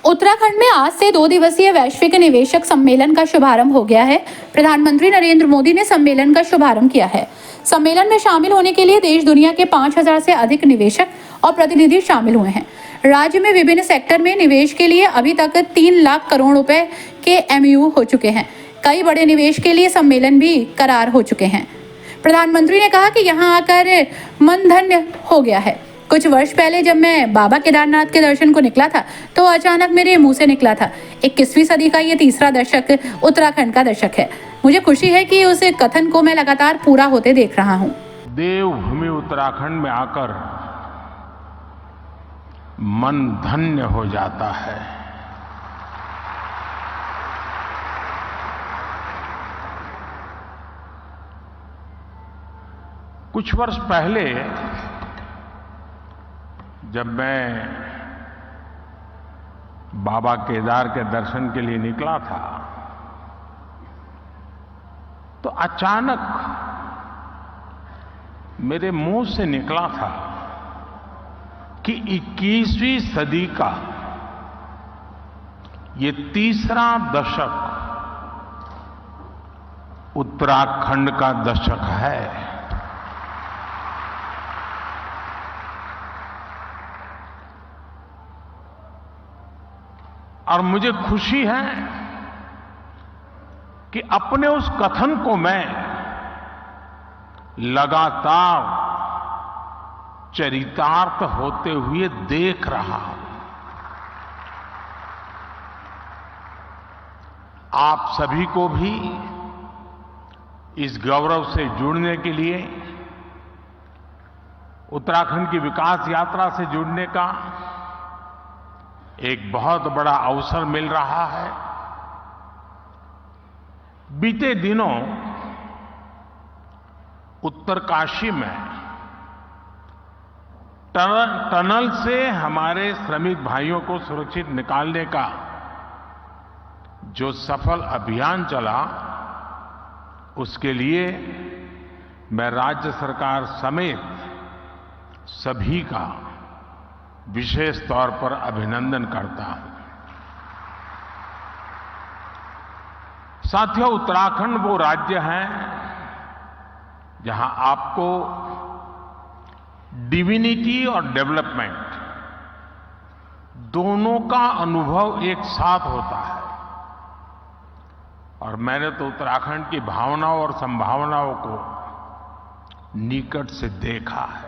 उत्तराखंड में आज से 2 दिवसीय वैश्विक निवेशक सम्मेलन का शुभारंभ हो गया है। प्रधानमंत्री नरेंद्र मोदी ने सम्मेलन का शुभारंभ किया है। सम्मेलन में शामिल होने के लिए देश दुनिया के 5,000 से अधिक निवेशक और प्रतिनिधि शामिल हुए हैं। राज्य में विभिन्न सेक्टर में निवेश के लिए अभी तक 3 लाख करोड़ रुपए के एमओयू हो चुके हैं। कई बड़े निवेश के लिए सम्मेलन भी करार हो चुके हैं। प्रधानमंत्री ने कहा कि यहाँ आकर मन धन्य हो गया है। कुछ वर्ष पहले जब मैं बाबा केदारनाथ के दर्शन को निकला था तो अचानक मेरे मुंह से निकला था, 21वीं सदी का ये तीसरा दशक उत्तराखंड का दशक है। मुझे खुशी है कि उस कथन को मैं लगातार पूरा होते देख रहा हूँ। देवभूमि उत्तराखंड में आकर मन धन्य हो जाता है। कुछ वर्ष पहले जब मैं बाबा केदार के दर्शन के लिए निकला था तो अचानक मेरे मुंह से निकला था कि 21वीं सदी का ये तीसरा दशक उत्तराखंड का दशक है। और मुझे खुशी है कि अपने उस कथन को मैं लगातार चरितार्थ होते हुए देख रहा हूं। आप सभी को भी इस गौरव से जुड़ने के लिए, उत्तराखंड की विकास यात्रा से जुड़ने का एक बहुत बड़ा अवसर मिल रहा है। बीते दिनों उत्तरकाशी में टनल से हमारे श्रमिक भाइयों को सुरक्षित निकालने का जो सफल अभियान चला, उसके लिए मैं राज्य सरकार समेत सभी का विशेष तौर पर अभिनंदन करता हूं। साथियों, उत्तराखंड वो राज्य है जहां आपको डिविनिटी और डेवलपमेंट दोनों का अनुभव एक साथ होता है। और मैंने तो उत्तराखंड की भावनाओं और संभावनाओं को निकट से देखा है,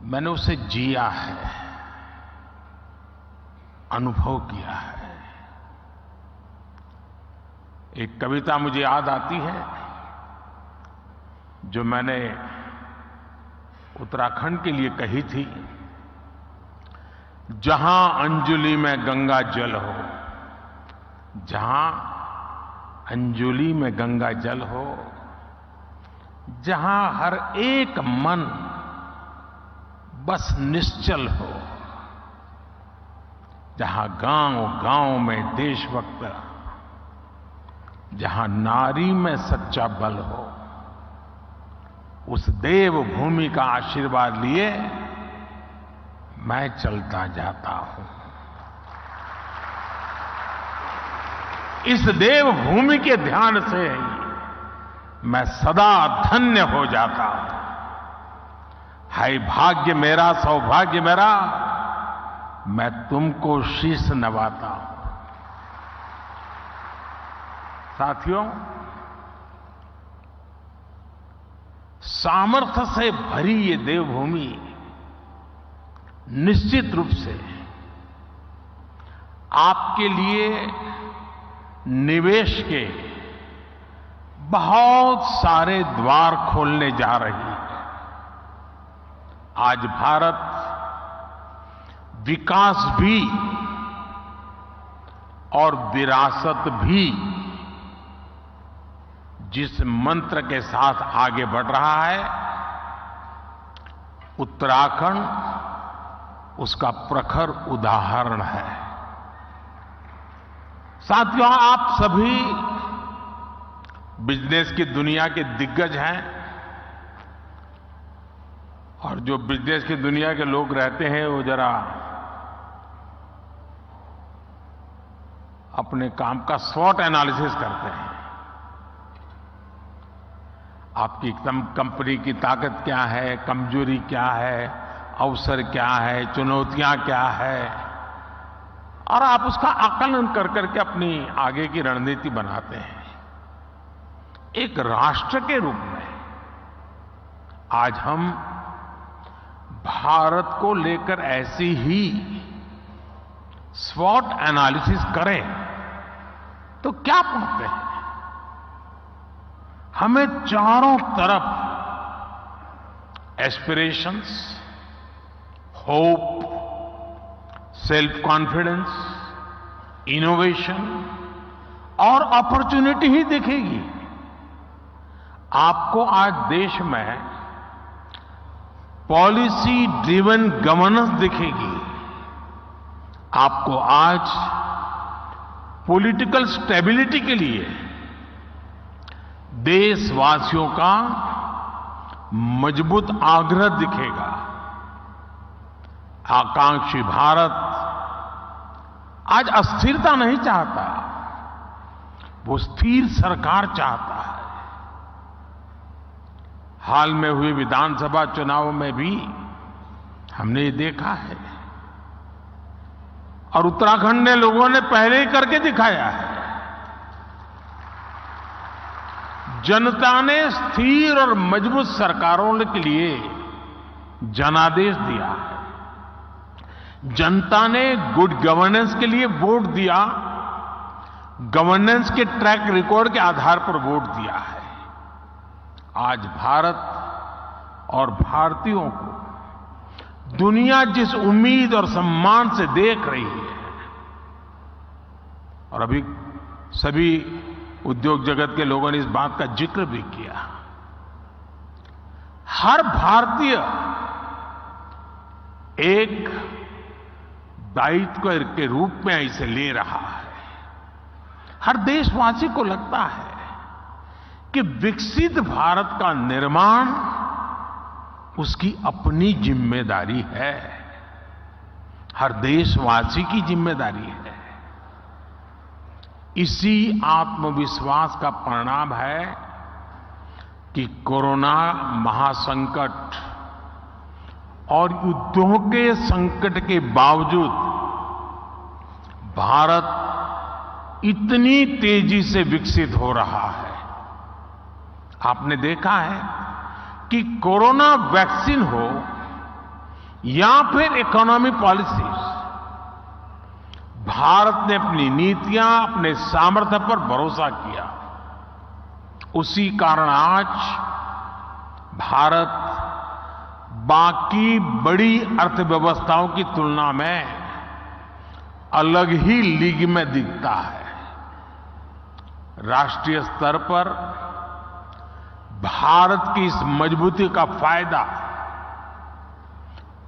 मैंने उसे जिया है, अनुभव किया है। एक कविता मुझे याद आती है जो मैंने उत्तराखंड के लिए कही थी। जहां अंजुलि में गंगा जल हो, जहां अंजुलि में गंगा जल हो, जहां हर एक मन बस निश्चल हो, जहां गांव-गांव में देशभक्त, जहां नारी में सच्चा बल हो, उस देवभूमि का आशीर्वाद लिए मैं चलता जाता हूं। इस देवभूमि के ध्यान से मैं सदा धन्य हो जाता हूं। हाय भाग्य मेरा, सौभाग्य मेरा, मैं तुमको शीश नवाता हूं। साथियों, सामर्थ्य से भरी ये देवभूमि निश्चित रूप से आपके लिए निवेश के बहुत सारे द्वार खोलने जा रही है। आज भारत विकास भी और विरासत भी जिस मंत्र के साथ आगे बढ़ रहा है, उत्तराखंड उसका प्रखर उदाहरण है। साथियों, आप सभी बिजनेस की दुनिया के दिग्गज हैं और जो बिजनेस की दुनिया के लोग रहते हैं वो जरा अपने काम का स्वॉट एनालिसिस करते हैं। आपकी एकदम कंपनी की ताकत क्या है, कमजोरी क्या है, अवसर क्या है, चुनौतियां क्या है, और आप उसका आकलन कर करके अपनी आगे की रणनीति बनाते हैं। एक राष्ट्र के रूप में आज हम भारत को लेकर ऐसी ही स्वॉट एनालिसिस करें तो क्या पाते हैं? हमें चारों तरफ aspirations, hope, self confidence, innovation और अपॉर्चुनिटी ही दिखेगी। आपको आज देश में पॉलिसी ड्रिवन गवर्नेंस दिखेगी। आपको आज पॉलिटिकल स्टेबिलिटी के लिए देशवासियों का मजबूत आग्रह दिखेगा। आकांक्षी भारत आज अस्थिरता नहीं चाहता, वो स्थिर सरकार चाहता है। हाल में हुए विधानसभा चुनाव में भी हमने ये देखा है, और उत्तराखंड ने लोगों ने पहले ही करके दिखाया है। जनता ने स्थिर और मजबूत सरकारों के लिए जनादेश दिया है। जनता ने गुड गवर्नेंस के लिए वोट दिया, गवर्नेंस के ट्रैक रिकॉर्ड के आधार पर वोट दिया है। आज भारत और भारतीयों को दुनिया जिस उम्मीद और सम्मान से देख रही है, और अभी सभी उद्योग जगत के लोगों ने इस बात का जिक्र भी किया, हर भारतीय एक दायित्व के रूप में इसे ले रहा है। हर देशवासी को लगता है कि विकसित भारत का निर्माण उसकी अपनी जिम्मेदारी है, हर देशवासी की जिम्मेदारी है। इसी आत्मविश्वास का परिणाम है कि कोरोना महासंकट और युद्धों के संकट के बावजूद भारत इतनी तेजी से विकसित हो रहा है। आपने देखा है कि कोरोना वैक्सीन हो या फिर इकोनॉमिक पॉलिसीज, भारत ने अपनी नीतियां, अपने सामर्थ्य पर भरोसा किया। उसी कारण आज भारत बाकी बड़ी अर्थव्यवस्थाओं की तुलना में अलग ही लीग में दिखता है। राष्ट्रीय स्तर पर भारत की इस मजबूती का फायदा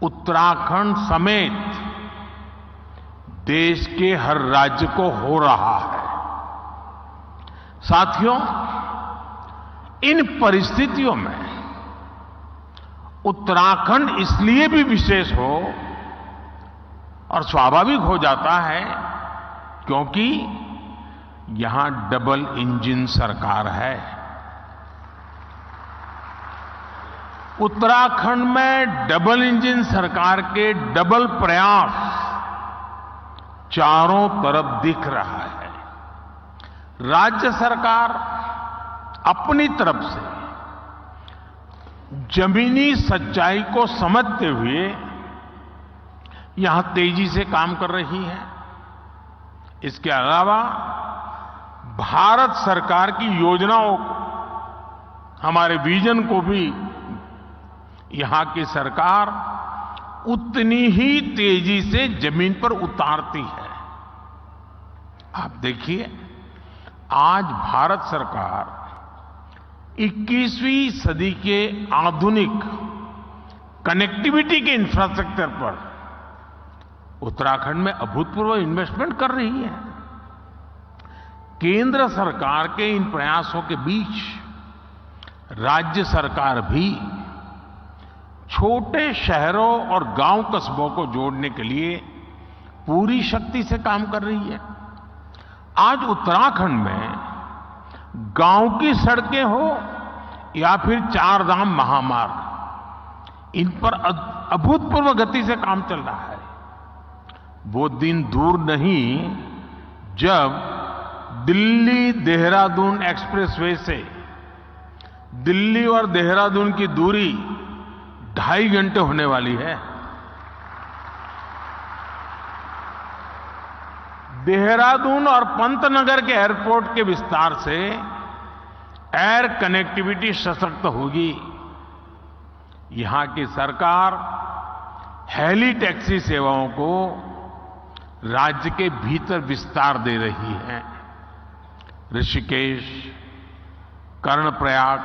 उत्तराखंड समेत देश के हर राज्य को हो रहा है। साथियों, इन परिस्थितियों में उत्तराखंड इसलिए भी विशेष हो और स्वाभाविक हो जाता है क्योंकि यहां डबल इंजन सरकार है। उत्तराखंड में डबल इंजन सरकार के डबल प्रयास चारों तरफ दिख रहा है। राज्य सरकार अपनी तरफ से जमीनी सच्चाई को समझते हुए यहां तेजी से काम कर रही है। इसके अलावा भारत सरकार की योजनाओं को, हमारे विजन को भी यहां की सरकार उतनी ही तेजी से जमीन पर उतारती है। आप देखिए, आज भारत सरकार 21वीं सदी के आधुनिक कनेक्टिविटी के इंफ्रास्ट्रक्चर पर उत्तराखंड में अभूतपूर्व इन्वेस्टमेंट कर रही है। केंद्र सरकार के इन प्रयासों के बीच राज्य सरकार भी छोटे शहरों और गांव कस्बों को जोड़ने के लिए पूरी शक्ति से काम कर रही है। आज उत्तराखंड में गांव की सड़कें हो या फिर चार धाम महामार्ग, इन पर अभूतपूर्व गति से काम चल रहा है। वो दिन दूर नहीं जब दिल्ली देहरादून एक्सप्रेसवे से दिल्ली और देहरादून की दूरी 2.5 घंटे होने वाली है। देहरादून और पंतनगर के एयरपोर्ट के विस्तार से एयर कनेक्टिविटी सशक्त होगी। यहां की सरकार हेली टैक्सी सेवाओं को राज्य के भीतर विस्तार दे रही है। ऋषिकेश, कर्णप्रयाग,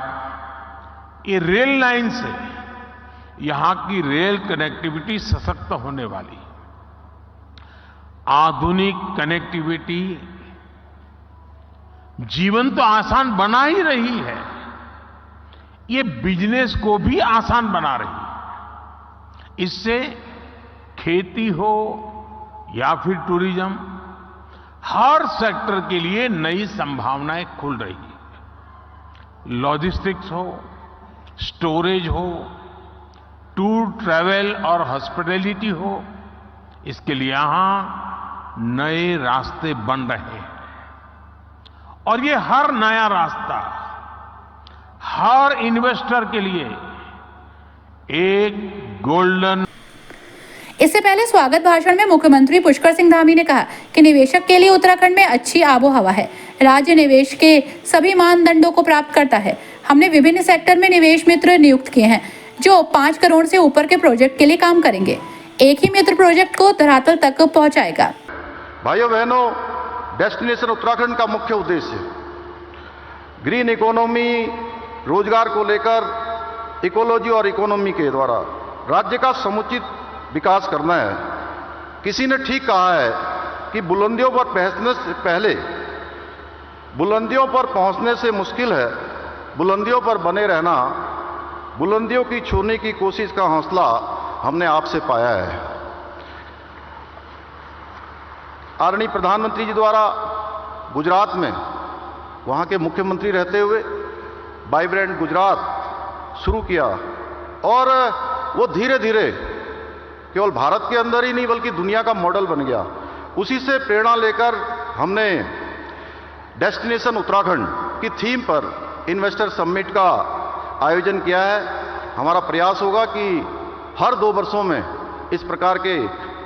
ये रेल लाइन से यहां की रेल कनेक्टिविटी सशक्त होने वाली। आधुनिक कनेक्टिविटी जीवन तो आसान बना ही रही है, ये बिजनेस को भी आसान बना रही है। इससे खेती हो या फिर टूरिज्म, हर सेक्टर के लिए नई संभावनाएं खुल रही है। लॉजिस्टिक्स हो, स्टोरेज हो, टूर ट्रैवल और हॉस्पिटैलिटी हो, इसके लिए यहां नए रास्ते बन रहे हैं। और ये हर नया रास्ता हर इन्वेस्टर के लिए एक गोल्डन। इससे पहले स्वागत भाषण में मुख्यमंत्री पुष्कर सिंह धामी ने कहा कि निवेशक के लिए उत्तराखंड में अच्छी आबोहवा है। राज्य निवेश के सभी मानदंडों को प्राप्त करता है। हमने विभिन्न सेक्टर में निवेश मित्र नियुक्त किए हैं जो 5 करोड़ से ऊपर के प्रोजेक्ट के लिए काम करेंगे। एक ही मित्र प्रोजेक्ट को धरातल तक पहुंचाएगा। भाइयों बहनों, डेस्टिनेशन उत्तराखंड का मुख्य उद्देश्य ग्रीन इकोनॉमी, रोजगार को लेकर इकोलॉजी और इकोनॉमी के द्वारा राज्य का समुचित विकास करना है। किसी ने ठीक कहा है कि बुलंदियों पर पहुंचने से पहले बुलंदियों पर पहुंचने से मुश्किल है बुलंदियों पर बने रहना। बुलंदियों की छूने की कोशिश का हौसला हमने आपसे पाया है। आदरणीय प्रधानमंत्री जी द्वारा गुजरात में वहां के मुख्यमंत्री रहते हुए वाइब्रेंट गुजरात शुरू किया और वो धीरे धीरे केवल भारत के अंदर ही नहीं बल्कि दुनिया का मॉडल बन गया। उसी से प्रेरणा लेकर हमने डेस्टिनेशन उत्तराखंड की थीम पर इन्वेस्टर समिट का आयोजन किया है। हमारा प्रयास होगा कि हर 2 वर्षों में इस प्रकार के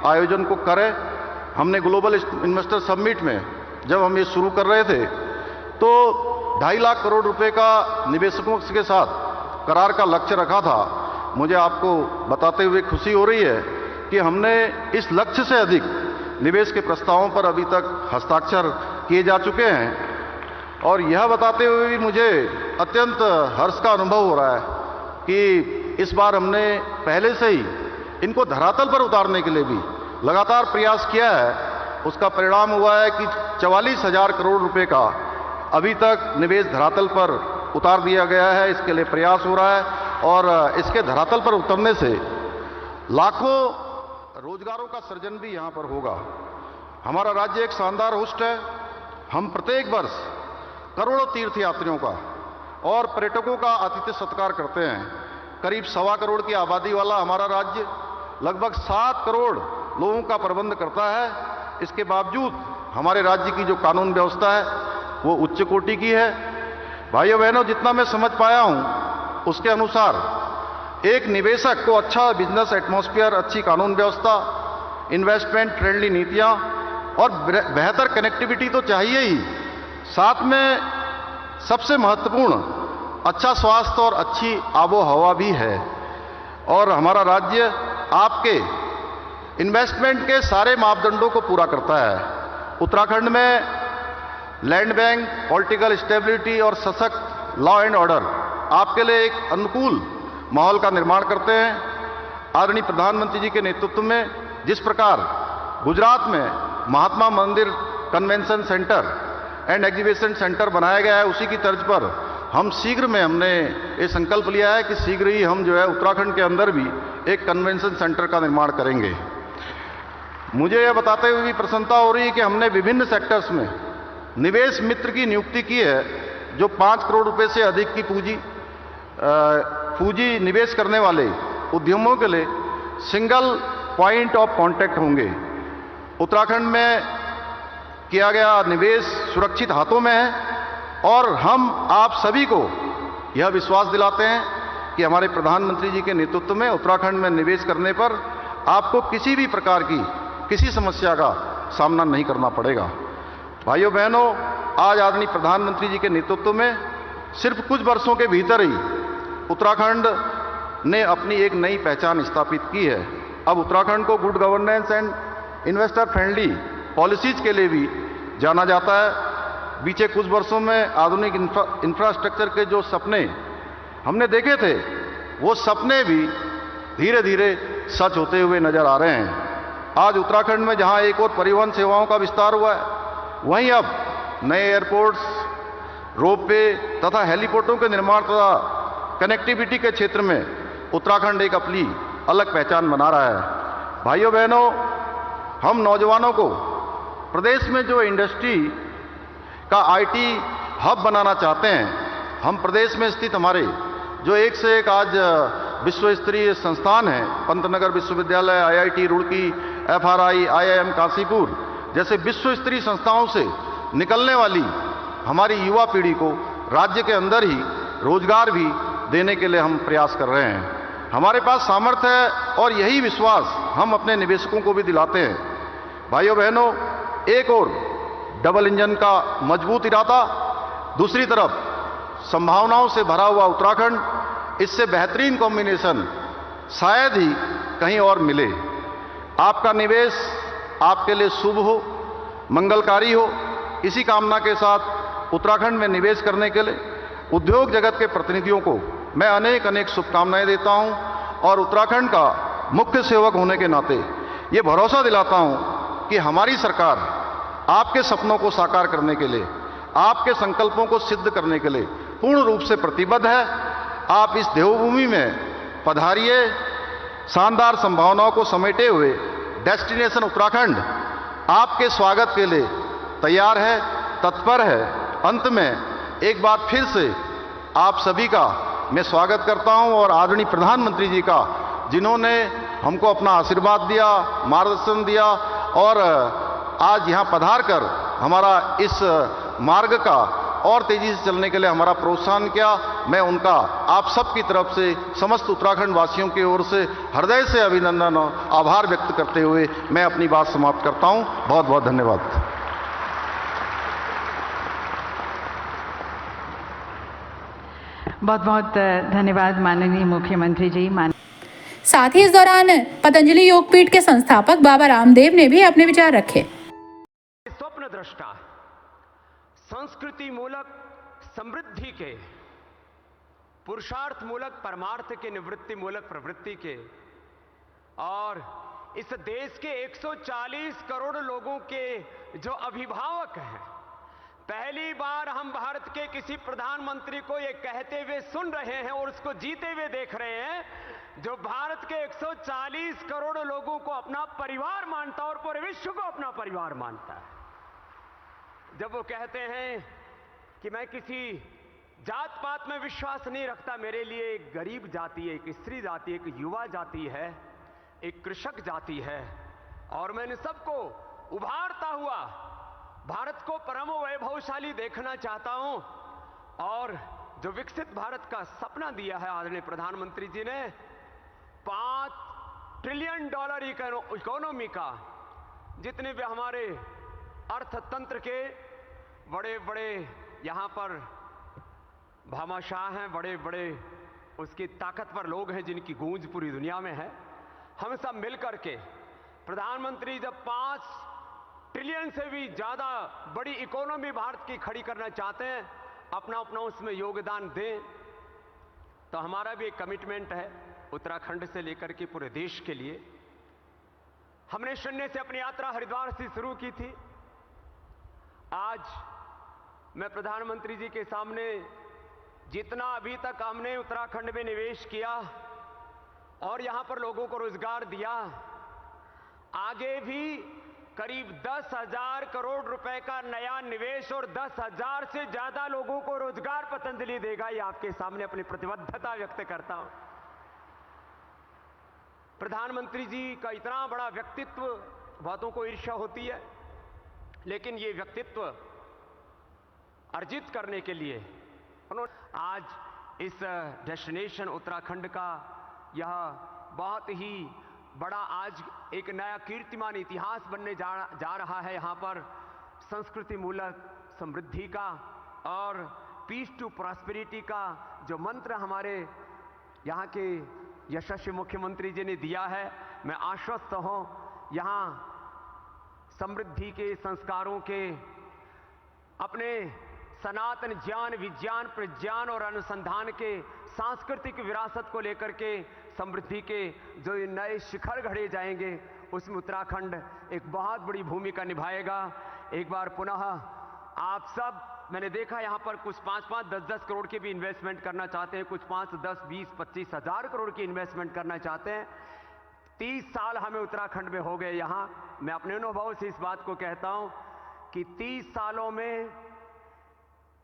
आयोजन को करें। हमने ग्लोबल इन्वेस्टर समिट में जब हम ये शुरू कर रहे थे तो 2.5 लाख करोड़ रुपए का निवेशकों के साथ करार का लक्ष्य रखा था। मुझे आपको बताते हुए खुशी हो रही है कि हमने इस लक्ष्य से अधिक निवेश के प्रस्तावों पर अभी तक हस्ताक्षर किए जा चुके हैं। और यह बताते हुए भी मुझे अत्यंत हर्ष का अनुभव हो रहा है कि इस बार हमने पहले से ही इनको धरातल पर उतारने के लिए भी लगातार प्रयास किया है। उसका परिणाम हुआ है कि 44,000 करोड़ रुपए का अभी तक निवेश धरातल पर उतार दिया गया है। इसके लिए प्रयास हो रहा है और इसके धरातल पर उतरने से लाखों रोजगारों का सृजन भी यहां पर होगा। हमारा राज्य एक शानदार होस्ट है। हम प्रत्येक वर्ष करोड़ों तीर्थ यात्रियों का और पर्यटकों का आतिथ्य सत्कार करते हैं। करीब 1.25 करोड़ की आबादी वाला हमारा राज्य लगभग 7 करोड़ लोगों का प्रबंध करता है। इसके बावजूद हमारे राज्य की जो कानून व्यवस्था है वो उच्च कोटि की है। भाइयों बहनों, जितना मैं समझ पाया हूं उसके अनुसार एक निवेशक को अच्छा बिजनेस एटमॉस्फेयर, अच्छी कानून व्यवस्था, इन्वेस्टमेंट फ्रेंडली नीतियां और बेहतर कनेक्टिविटी तो चाहिए ही, साथ में सबसे महत्वपूर्ण अच्छा स्वास्थ्य और अच्छी आबो हवा भी है। और हमारा राज्य आपके इन्वेस्टमेंट के सारे मापदंडों को पूरा करता है। उत्तराखंड में लैंड बैंक, पॉलिटिकल स्टेबिलिटी और सशक्त लॉ एंड ऑर्डर आपके लिए एक अनुकूल माहौल का निर्माण करते हैं। आदरणीय प्रधानमंत्री जी के नेतृत्व में जिस प्रकार गुजरात में महात्मा मंदिर convention centre and exhibition centre बनाया गया है, उसी की तर्ज पर हम शीघ्र में हमने ये संकल्प लिया है कि शीघ्र ही हम जो है उत्तराखंड के अंदर भी एक कन्वेंशन सेंटर का निर्माण करेंगे। मुझे यह बताते हुए भी प्रसन्नता हो रही है कि हमने विभिन्न सेक्टर्स में निवेश मित्र की नियुक्ति की है, जो 5 करोड़ रुपए से अधिक की पूंजी निवेश करने वाले उद्यमों के लिए सिंगल पॉइंट ऑफ कांटेक्ट होंगे। उत्तराखंड में किया गया निवेश सुरक्षित हाथों में है और हम आप सभी को यह विश्वास दिलाते हैं कि हमारे प्रधानमंत्री जी के नेतृत्व में उत्तराखंड में निवेश करने पर आपको किसी भी प्रकार की किसी समस्या का सामना नहीं करना पड़ेगा। भाइयों बहनों, आज आदरणीय प्रधानमंत्री जी के नेतृत्व में सिर्फ कुछ वर्षों के भीतर ही उत्तराखंड ने अपनी एक नई पहचान स्थापित की है। अब उत्तराखंड को good governance and investor friendly policies के लिए भी जाना जाता है। बीते कुछ वर्षों में आधुनिक इंफ्रास्ट्रक्चर के जो सपने हमने देखे थे, वो सपने भी धीरे धीरे सच होते हुए नजर आ रहे हैं। आज उत्तराखंड में जहां एक और परिवहन सेवाओं का विस्तार हुआ है, वहीं अब नए एयरपोर्ट्स, रोपवे तथा हेलीपोर्टों के निर्माण तथा कनेक्टिविटी के क्षेत्र में उत्तराखंड एक अपनी अलग पहचान बना रहा है। भाइयों बहनों, हम नौजवानों को प्रदेश में जो इंडस्ट्री का आईटी हब बनाना चाहते हैं, हम प्रदेश में स्थित हमारे जो एक से एक आज विश्व स्तरीय संस्थान हैं, पंतनगर विश्वविद्यालय, IIT Roorkee, FRI, IIM Kashipur जैसे विश्व स्तरीय संस्थाओं से निकलने वाली हमारी युवा पीढ़ी को राज्य के अंदर ही रोजगार भी देने के लिए हम प्रयास कर रहे हैं। हमारे पास सामर्थ्य है और यही विश्वास हम अपने निवेशकों को भी दिलाते हैं। भाइयों बहनों, एक और डबल इंजन का मजबूत इरादा, दूसरी तरफ संभावनाओं से भरा हुआ उत्तराखंड, इससे बेहतरीन कॉम्बिनेशन शायद ही कहीं और मिले। आपका निवेश आपके लिए शुभ हो, मंगलकारी हो, इसी कामना के साथ उत्तराखंड में निवेश करने के लिए उद्योग जगत के प्रतिनिधियों को मैं अनेक अनेक शुभकामनाएं देता हूं और उत्तराखंड का मुख्य सेवक होने के नाते ये भरोसा दिलाता हूं कि हमारी सरकार आपके सपनों को साकार करने के लिए, आपके संकल्पों को सिद्ध करने के लिए पूर्ण रूप से प्रतिबद्ध है। आप इस देवभूमि में पधारिए, शानदार संभावनाओं को समेटे हुए डेस्टिनेशन उत्तराखंड आपके स्वागत के लिए तैयार है, तत्पर है। अंत में एक बार फिर से आप सभी का मैं स्वागत करता हूं और आदरणीय प्रधानमंत्री जी का, जिन्होंने हमको अपना आशीर्वाद दिया, मार्गदर्शन दिया और आज यहां पधार कर हमारा इस मार्ग का और तेजी से चलने के लिए हमारा प्रोत्साहन किया। मैं उनका आप सब की तरफ से समस्त उत्तराखंड वासियों की ओर से हृदय से अभिनंदन और आभार व्यक्त करते हुए मैं अपनी बात समाप्त करता हूं। बहुत बहुत धन्यवाद। बहुत बहुत धन्यवाद माननीय मुख्यमंत्री जी। साथ ही इस दौरान पतंजलि योगपीठ के संस्थापक बाबा रामदेव ने भी अपने विचार रखे। स्वप्न दृष्टा, संस्कृति मूलक समृद्धि के, पुरुषार्थ मूलक परमार्थ के, निवृत्ति मूलक प्रवृत्ति के और इस देश के 140 करोड़ लोगों के जो अभिभावक हैं, पहली बार हम भारत के किसी प्रधानमंत्री को ये कहते हुए सुन रहे हैं और उसको जीते हुए देख रहे हैं, जो भारत के 140 करोड़ लोगों को अपना परिवार मानता और पूरे विश्व को अपना परिवार मानता है। जब वो कहते हैं कि मैं किसी जात पात में विश्वास नहीं रखता, मेरे लिए एक गरीब जाति है, एक स्त्री जाति है, एक युवा जाति है, एक कृषक जाति है और मैं इन सबको उभारता हुआ भारत को परम वैभवशाली देखना चाहता हूं और जो विकसित भारत का सपना दिया है आदरणीय प्रधानमंत्री जी ने, $5 ट्रिलियन इकोनॉमी का, जितने भी हमारे अर्थतंत्र के बड़े बड़े यहां पर भामाशाह हैं, बड़े बड़े उसकी ताकतवर लोग हैं जिनकी गूंज पूरी दुनिया में है, हम सब मिलकर के प्रधानमंत्री जब 5 ट्रिलियन से भी ज्यादा बड़ी इकोनॉमी भारत की खड़ी करना चाहते हैं, अपना अपना उसमें योगदान दें, तो हमारा भी एक कमिटमेंट है उत्तराखंड से लेकर के पूरे देश के लिए। हमने शून्य से अपनी यात्रा हरिद्वार से शुरू की थी। आज मैं प्रधानमंत्री जी के सामने जितना अभी तक हमने उत्तराखंड में निवेश किया और यहां पर लोगों को रोजगार दिया, आगे भी करीब 10,000 करोड़ रुपए का नया निवेश और 10,000 से ज्यादा लोगों को रोजगार पतंजलि देगा। ये आपके सामने अपनी प्रतिबद्धता व्यक्त करता हूं। प्रधानमंत्री जी का इतना बड़ा व्यक्तित्व, बहुतों को ईर्ष्या होती है, लेकिन ये व्यक्तित्व अर्जित करने के लिए उन्होंने आज इस डेस्टिनेशन उत्तराखंड का यह बहुत ही बड़ा आज एक नया कीर्तिमान इतिहास बनने जा रहा है। यहाँ पर संस्कृति मूलक समृद्धि का और पीस टू प्रॉस्पेरिटी का जो मंत्र हमारे यहाँ के यशस्वी मुख्यमंत्री जी ने दिया है, मैं आश्वस्त हूँ यहाँ समृद्धि के, संस्कारों के, अपने सनातन ज्ञान, विज्ञान, प्रज्ञान और अनुसंधान के सांस्कृतिक विरासत को लेकर के समृद्धि के जो ये नए शिखर गढ़े जाएंगे, उसमें उत्तराखंड एक बहुत बड़ी भूमिका निभाएगा। एक बार पुनः आप सब, मैंने देखा यहाँ पर कुछ 5-5, 10-10 करोड़ के भी इन्वेस्टमेंट करना चाहते हैं, कुछ 5, 10, 20, 25 हजार करोड़ की इन्वेस्टमेंट करना चाहते हैं। 30 साल हमें उत्तराखंड में हो गए यहाँ। मैं अपने अनुभव से इस बात को कहता हूँ कि 30 सालों में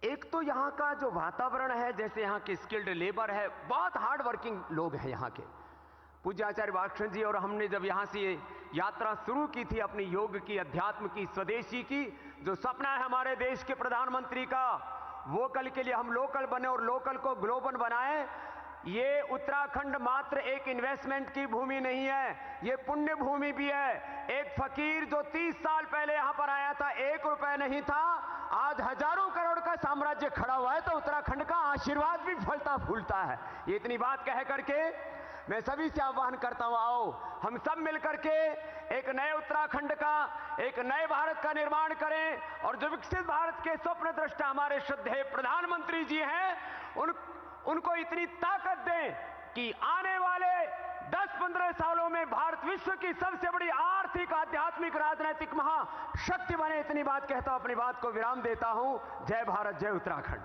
एक तो यहाँ का जो वातावरण है, जैसे यहाँ की स्किल्ड लेबर है, बहुत हार्ड वर्किंग लोग हैं यहाँ के। पूज्य आचार्य बालकृष्ण जी और हमने जब यहाँ से यात्रा शुरू की थी अपनी योग की, अध्यात्म की, स्वदेशी की, जो सपना है हमारे देश के प्रधानमंत्री का, वोकल के लिए हम लोकल बने और लोकल को ग्लोबल बनाए। ये उत्तराखंड मात्र एक इन्वेस्टमेंट की भूमि नहीं है, ये पुण्य भूमि भी है। एक फकीर जो 30 साल पहले यहाँ पर आया था, 1 रुपए नहीं था, आज हजारों करोड़ का साम्राज्य खड़ा हुआ है, तो उत्तराखंड का आशीर्वाद भी फलता फूलता है। ये इतनी बात कह करके मैं सभी से आह्वान करता हूं, आओ हम सब मिलकर के एक नए उत्तराखंड का, एक नए भारत का निर्माण करें। और जो विकसित भारत के स्वप्न दृष्टा हमारे श्रद्धेय प्रधानमंत्री जी हैं, उनको इतनी ताकत दें कि आने वाले 10-15 सालों में भारत विश्व की सबसे बड़ी आर्थिक, आध्यात्मिक, राजनीतिक महाशक्ति बने। इतनी बात कहता हूं, अपनी बात को विराम देता हूं। जय भारत, जय उत्तराखंड।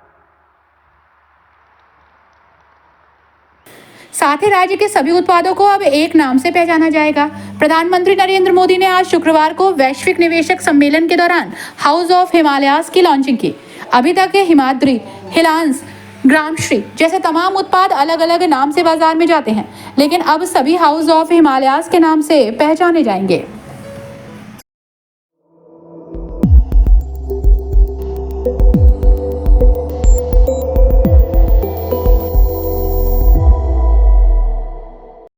साथ ही राज्य के सभी उत्पादों को अब एक नाम से पहचाना जाएगा। प्रधानमंत्री नरेंद्र मोदी ने आज शुक्रवार को वैश्विक निवेशक सम्मेलन के दौरान हाउस ऑफ हिमालयाज की लॉन्चिंग की। अभी तक हिमाद्री, हिलांस, ग्रामश्री जैसे तमाम उत्पाद अलग अलग नाम से बाजार में जाते हैं, लेकिन अब सभी हाउस ऑफ हिमालयाज के नाम से पहचाने जाएंगे।